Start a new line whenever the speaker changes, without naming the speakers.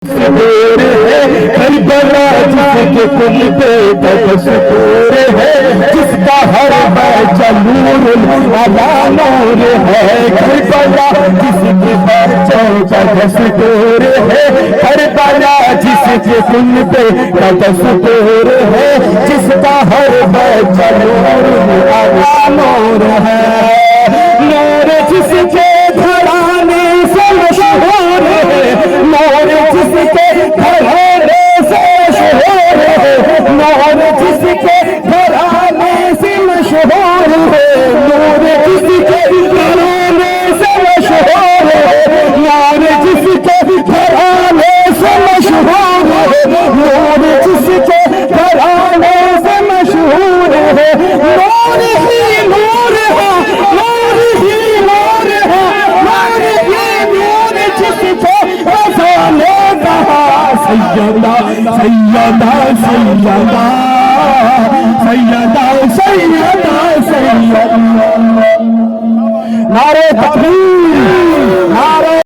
दूर है करबला जिसके कुल पे दस्तूर है, जिसका हर बच्चा नूर अला नूर है। करबला जिसके बच्चों का दस्तूर है, करबला जिसके कुल पे दस्तूर है, जिसका हर बच्चा नूर अला नूर है। नूर जिसके घराने से मशहूर है, नूर जिसके घराने से मशहूर है, नूर जिसके घराने से मशहूर है, नूर जिसके घराने से मशहूर है, नूर जिसके घराने से मशहूर है, नूर जिसके घराने से मशहूर है। नूर ही नूर है, नूर ही नूर है, नूर ही नूर जिसको रज़ाने कहा। सैयदा सैयदा सैयदा सैयदा सैयदा सैयदा। नारे तकबीर, नारे